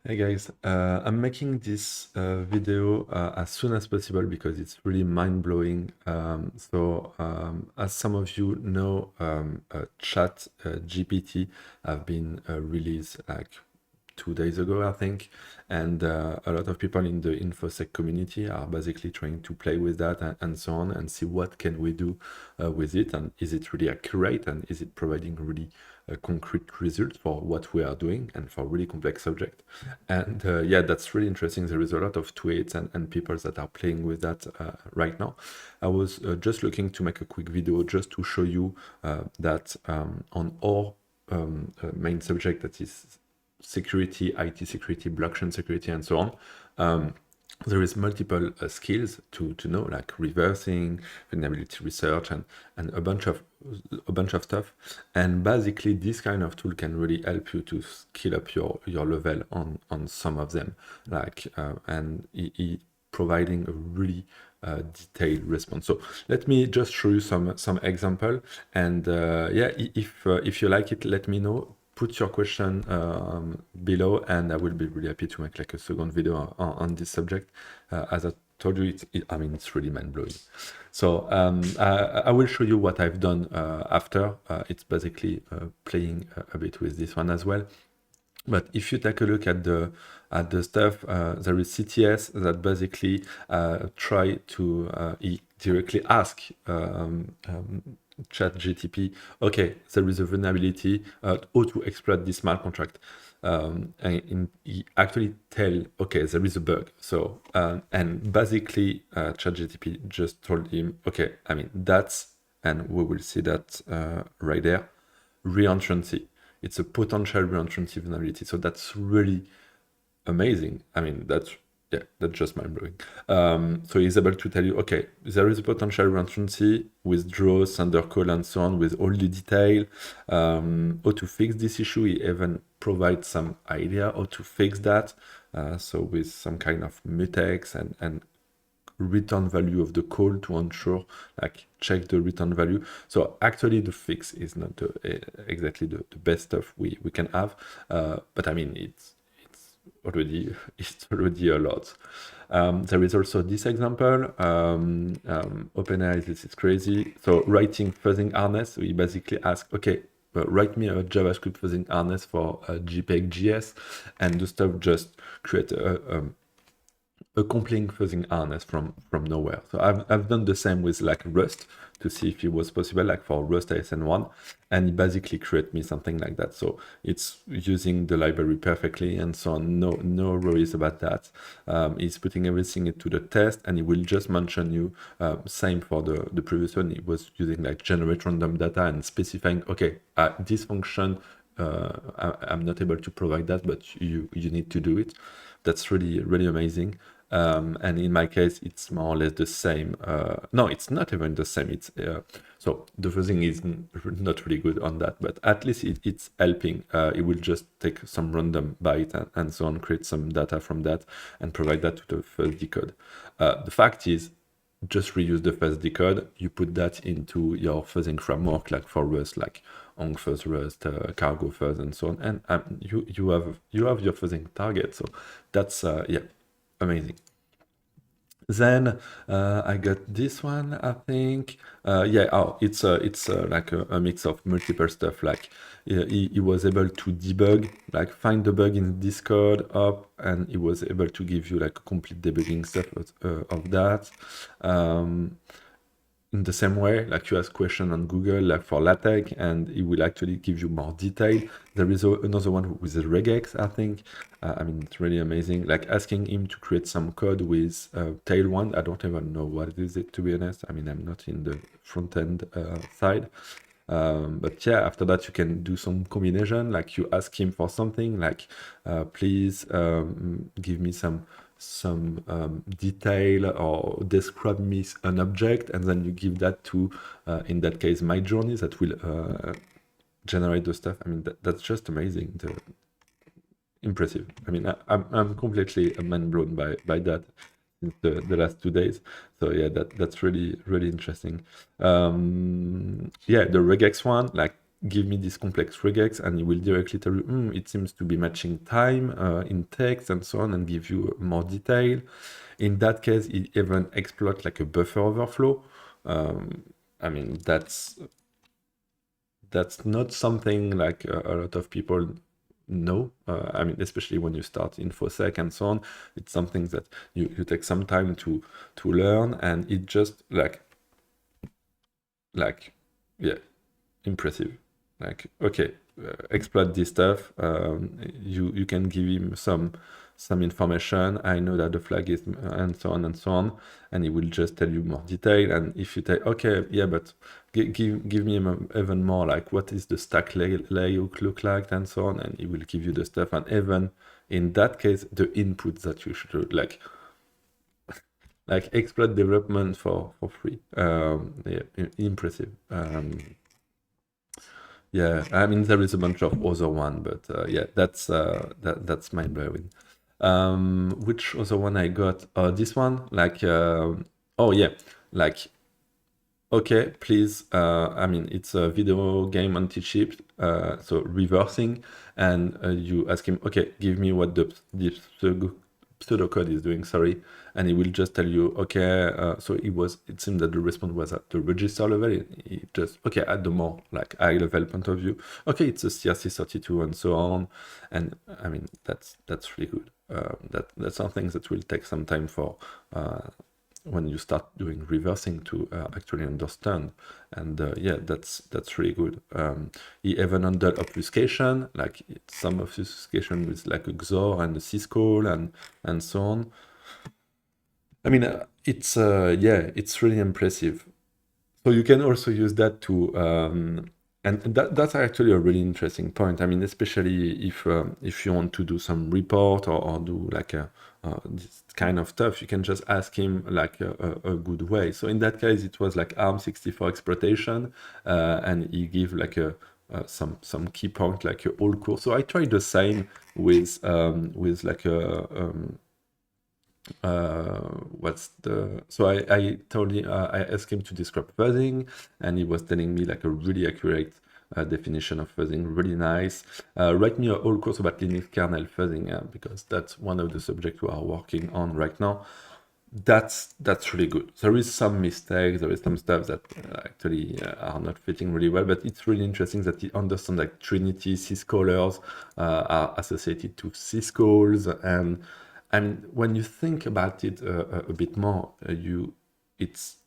Hey guys, I'm making this video as soon as possible because it's really mind-blowing. As some of you know, ChatGPT have been released like 2 days ago, I think, and a lot of people in the Infosec community are basically trying to play with that and so on, and see what can we do with it, and is it really accurate, and is it providing really concrete results for what we are doing and for really complex subject. And yeah, that's really interesting. There is a lot of tweets and people that are playing with that right now. I was just looking to make a quick video just to show you that on our main subject, that is security, IT security, blockchain security, and so on. There is multiple skills to know, like reversing, vulnerability research, and a bunch of stuff. And basically, this kind of tool can really help you to scale up your level on some of them, like and providing a really detailed response. So let me just show you some example, and yeah, if you like it, let me know. Put your question below, and I will be really happy to make like a second video on this subject. As I told you, I mean, it's really mind-blowing. So I will show you what I've done after. It's basically playing a bit with this one as well. But if you take a look at the stuff, there is CTS that basically try to directly ask ChatGPT, okay, there is a vulnerability, how to exploit this smart contract. And he actually tell, okay, there is a bug. So, and basically ChatGPT just told him, okay, I mean, that's, and we will see that right there, reentrancy. It's a potential reentrancy vulnerability. So that's really amazing. I mean, that's just mind-blowing. So he's able to tell you, okay, there is a potential reentrancy, withdraws, sender call, and so on, with all the detail. How to fix this issue. He even provides some idea how to fix that. So with some kind of mutex and return value of the call to ensure, like, check the return value. So actually the fix is not exactly the best stuff we can have, but I mean, it's already a lot. There is also this example, OpenAI, this is crazy. So writing fuzzing harness, we basically ask, okay, write me a JavaScript fuzzing harness for JPEG.js, and the stuff just create a compelling fuzzing harness from nowhere. So I've done the same with like Rust to see if it was possible, like for Rust ASN1, and it basically create me something like that. So it's using the library perfectly and so on. No worries about that. It's putting everything into the test, and it will just mention you. Same for the previous one. It was using like generate random data and specifying, okay, this function, I'm not able to provide that, but you need to do it. That's really amazing. And in my case, it's more or less the same. No, it's not even the same. It's so the fuzzing is not really good on that, but at least it's helping. It will just take some random byte and so on, create some data from that, and provide that to the fuzz decode. The fact is, just reuse the fuzz decode. You put that into your fuzzing framework, like for Rust, like OngFuzz Rust, Cargo Fuzz, and so on, and you have your fuzzing target. So that's yeah, amazing. Then I got this one, I think. Yeah, oh, it's like a mix of multiple stuff. Like he was able to debug, like find the bug in Discord up, and he was able to give you like a complete debugging stuff of that. In the same way, like you ask question on Google, like for LaTeX, and it will actually give you more detail. There is another one with the regex, I think. I mean, it's really amazing. Like asking him to create some code with Tailwind. I don't even know what is it, to be honest. I mean, I'm not in the front end side. But yeah, after that, you can do some combination. Like you ask him for something, like please give me some detail, or describe me an object, and then you give that to, in that case, my journey, that will generate the stuff. I mean, that's just amazing. Impressive. I mean, I'm completely mind blown by that since the last 2 days. So yeah, that's really interesting. Yeah, the regex one, like give me this complex regex, and it will directly tell you, it seems to be matching time in text and so on, and give you more detail. In that case, it even exploits like a buffer overflow. I mean, that's not something like a lot of people know. I mean, especially when you start Infosec and so on, it's something that you take some time to learn, and it just like yeah, impressive. Like, okay, exploit this stuff. You can give him some information. I know that the flag is and so on, and he will just tell you more detail. And if you take, okay, yeah, but give me even more, like what is the stack layout look like and so on, and he will give you the stuff. And even in that case, the inputs that you should like exploit development for free. Yeah, impressive. Yeah, I mean there is a bunch of other one, but yeah, that's mind blowing. Which other one I got? This one, like oh yeah, like okay, please. I mean it's a video game anti-cheat, so reversing, and you ask him, okay, give me what the pseudocode is doing, sorry, and he will just tell you, okay, so it seemed that the response was at the register level. He just, okay, at the more like high level point of view, okay, it's a CRC32 and so on. And I mean, that's really good. That's something that will take some time for when you start doing reversing to actually understand. And yeah, that's really good. He even handled obfuscation, like some obfuscation with like a XOR and a syscall and so on. I mean, it's yeah, it's really impressive. So you can also use that to and that's actually a really interesting point. I mean, especially if you want to do some report or do like this kind of stuff, you can just ask him like a good way. So in that case, it was like ARM64 exploitation, and he gave like some key point, like a whole course. So I tried the same with like a what's the so I told him, I asked him to describe fuzzing, and he was telling me like a really accurate definition of fuzzing, really nice. Write me a whole course about Linux kernel fuzzing, because that's one of the subjects we are working on right now. That's really good. There is some mistakes, there is some stuff that actually are not fitting really well, but it's really interesting that he understands like Trinity syscallers are associated to syscalls. And when you think about it a bit more, it's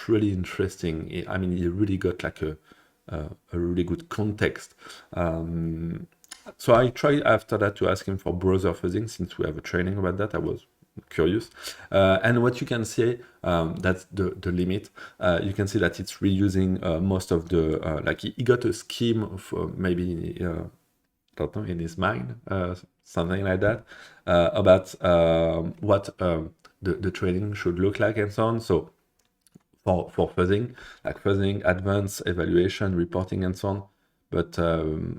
really interesting. I mean, you really got like a really good context. So I tried after that to ask him for browser fuzzing, since we have a training about that. I was curious, and what you can see, that's the limit. You can see that it's reusing most of the like he got a scheme of maybe don't know, in his mind, something like that, about what the training should look like and so on. So for fuzzing, like fuzzing, advanced evaluation, reporting, and so on. But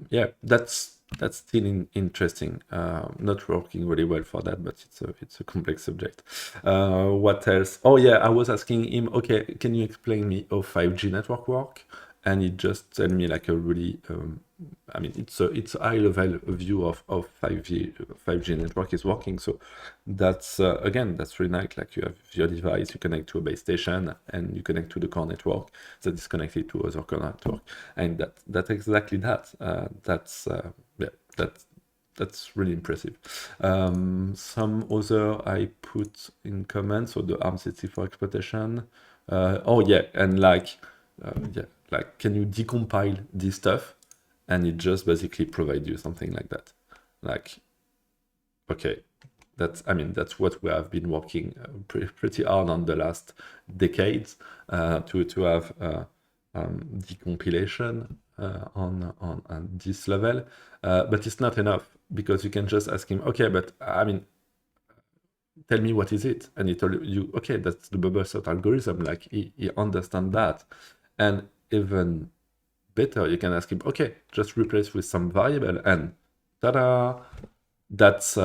yeah, that's still interesting. Not working really well for that, but it's a complex subject. What else? Oh yeah, I was asking him, okay, can you explain me how 5G network work? And he just tell me like a really I mean, it's a high level view of 5G network is working. So that's again, that's really nice. Like you have your device, you connect to a base station, and you connect to the core network that is connected to other core network, and that's exactly that. Yeah, that's really impressive. Some other I put in comments, so the ARM64 exploitation. Oh yeah, and like yeah, like can you decompile this stuff? And it just basically provides you something like that. Like, okay, I mean, that's what we have been working pretty hard on the last decades, to have decompilation on this level. But it's not enough, because you can just ask him, okay, but I mean, tell me what is it? And he told you, okay, that's the bubble sort algorithm. Like he understands that. And even better, you can ask him, okay, just replace with some variable, and ta-da! That's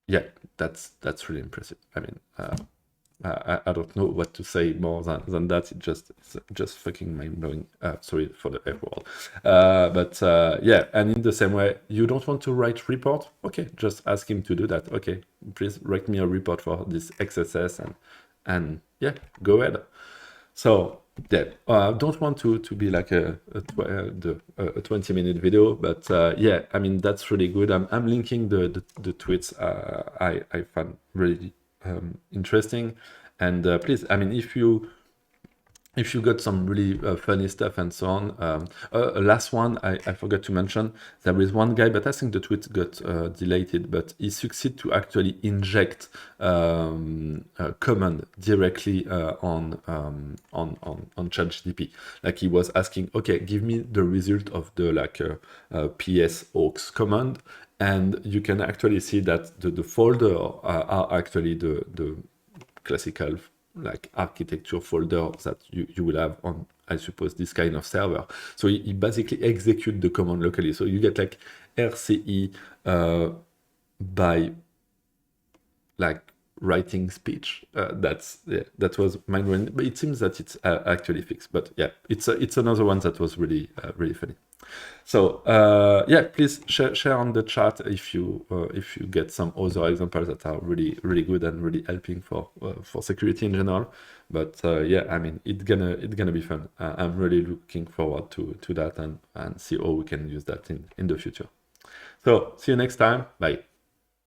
yeah, that's really impressive. I mean, I don't know what to say more than that. It's just fucking mind blowing. Sorry for the F word. But yeah, and in the same way, you don't want to write report? Okay, just ask him to do that. Okay, please write me a report for this XSS, and yeah, go ahead. So yeah, don't want to be like a 20-minute video, but yeah, I mean, that's really good. I'm linking the tweets I found really interesting, and please, I mean, if you got some really funny stuff and so on. Last one, I forgot to mention, there is one guy, but I think the tweet got deleted, but he succeeded to actually inject a command directly on ChatGPT. Like, he was asking, okay, give me the result of the PS aux command, and you can actually see that the folder are actually the classical like architecture folder that you will have on, I suppose, this kind of server. So he basically execute the command locally. So you get like RCE by like writing speech. That was mind-blowing, but it seems that it's actually fixed. But yeah, it's another one that was really really funny. So yeah, please share on the chat if you get some other examples that are really really good and really helping for security in general. But yeah, I mean, it's gonna be fun. I'm really looking forward to that and see how we can use that in the future. So see you next time. Bye.